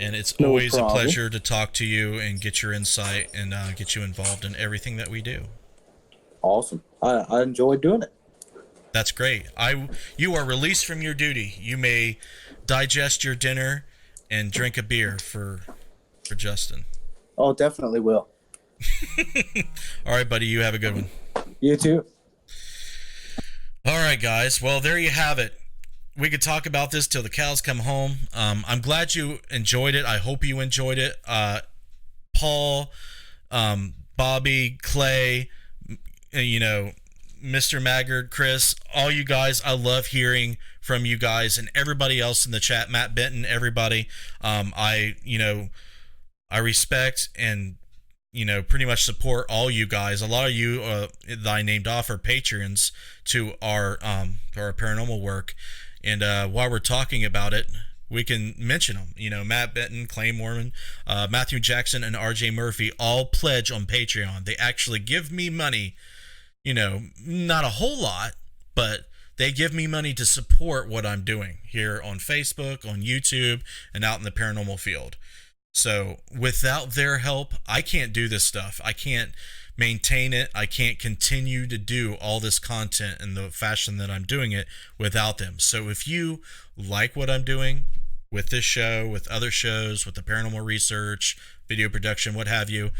And it's always a pleasure to talk to you and get your insight and get you involved in everything that we do. Awesome. I enjoyed doing it. That's great. You are released from your duty. You may digest your dinner and drink a beer for Justin. Oh, definitely will. All right, buddy. You have a good one. You too. All right, guys. Well, there you have it. We could talk about this till the cows come home. I'm glad you enjoyed it. I hope you enjoyed it. Paul, Bobby, Clay, Mr. Maggard, Chris, all you guys, I love hearing from you guys, and everybody else in the chat, Matt Benton, everybody. I respect and pretty much support all you guys. A lot of you that I named off are patrons to our paranormal work, and while we're talking about it, we can mention them. Matt Benton, Clay Mormon, Matthew Jackson, and RJ Murphy all pledge on Patreon. They actually give me money, not a whole lot, but they give me money to support what I'm doing here on Facebook, on YouTube, and out in the paranormal field. So without their help, I can't do this stuff. I can't maintain it. I can't continue to do all this content in the fashion that I'm doing it without them. So if you like what I'm doing with this show, with other shows, with the paranormal research, video production, what have you,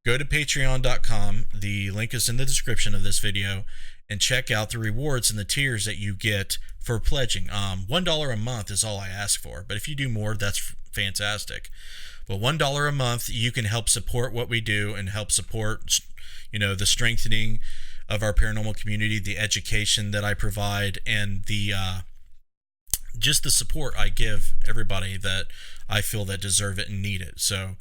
go to patreon.com. The link is in the description of this video, and check out the rewards and the tiers that you get for pledging. $1 a month is all I ask for, but if you do more, that's fantastic. But $1 a month, you can help support what we do and help support, the strengthening of our paranormal community, the education that I provide, and the just the support I give everybody that I feel that deserve it and need it. So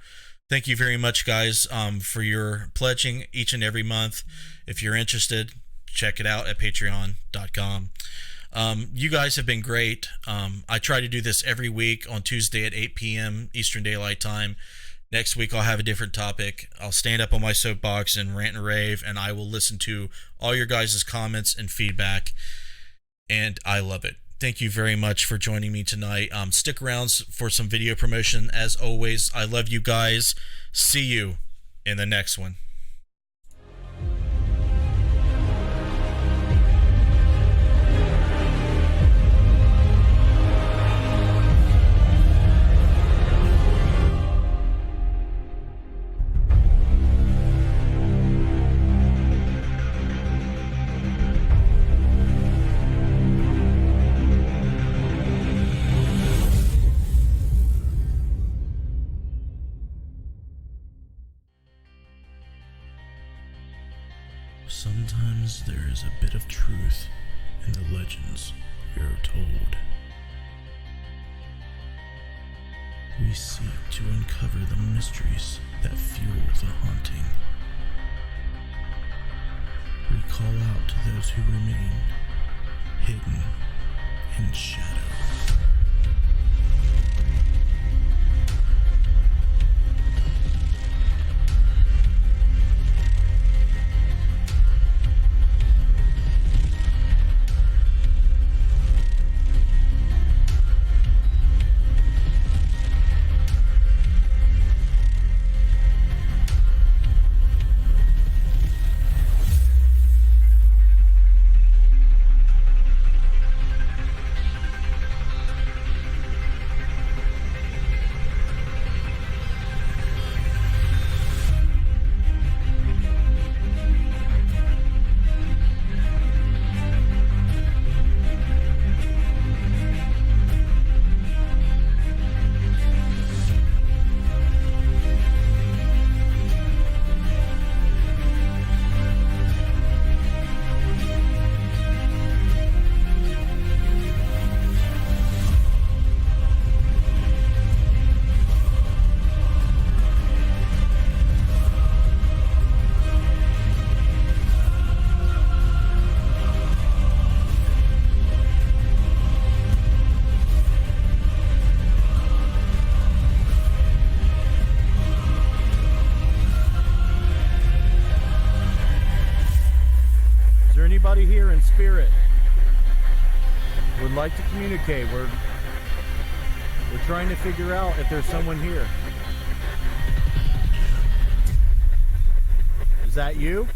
thank you very much, guys, for your pledging each and every month. If you're interested, check it out at patreon.com. You guys have been great. I try to do this every week on Tuesday at 8 p.m. Eastern Daylight Time. Next week, I'll have a different topic. I'll stand up on my soapbox and rant and rave, and I will listen to all your guys' comments and feedback, and I love it. Thank you very much for joining me tonight. Stick around for some video promotion. As always, I love you guys. See you in the next one. because there is a bit of truth in the legends we are told. We seek to uncover the mysteries that fuel the haunting. We call out to those who remain hidden in shadow. Anybody here in spirit would like to communicate? We're trying to figure out if there's someone here. Is that you?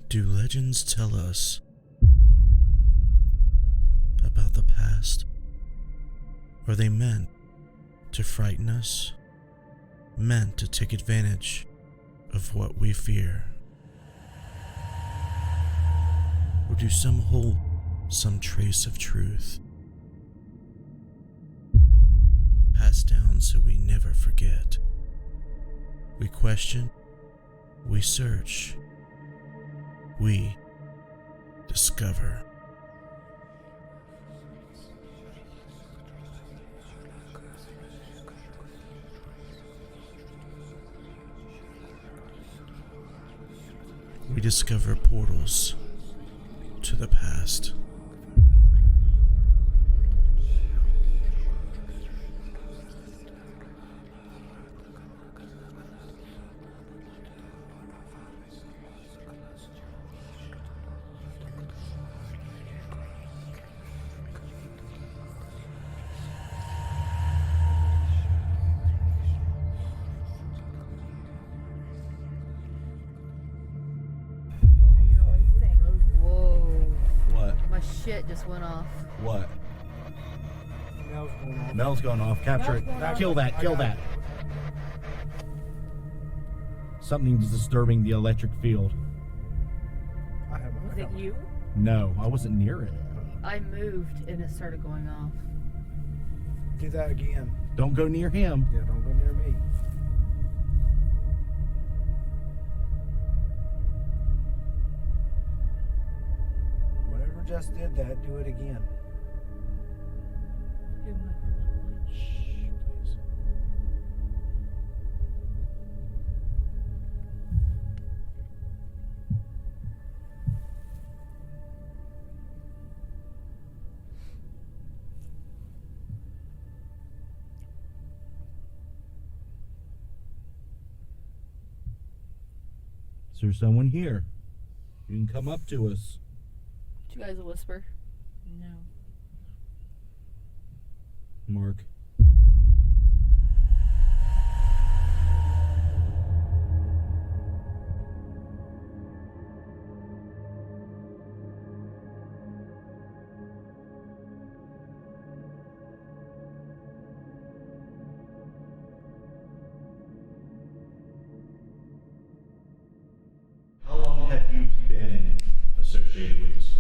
Do legends tell us about the past? Are they meant to frighten us? Meant to take advantage of what we fear? Or do some hold some trace of truth? Passed down so we never forget. We question, we search, we discover. We discover portals to the past. Shit just went off. What? Mel's going off. Capture it. Kill that. Kill that. Something's disturbing the electric field. Was it you? No, I wasn't near it. I moved and it started going off. Do that again. Don't go near him. Yeah, don't go near me. Whatever just did that, do it again. Shh, please. Is there someone here? You can come up to us. Did you guys whisper? No. Mark. How long have you been associated with the school?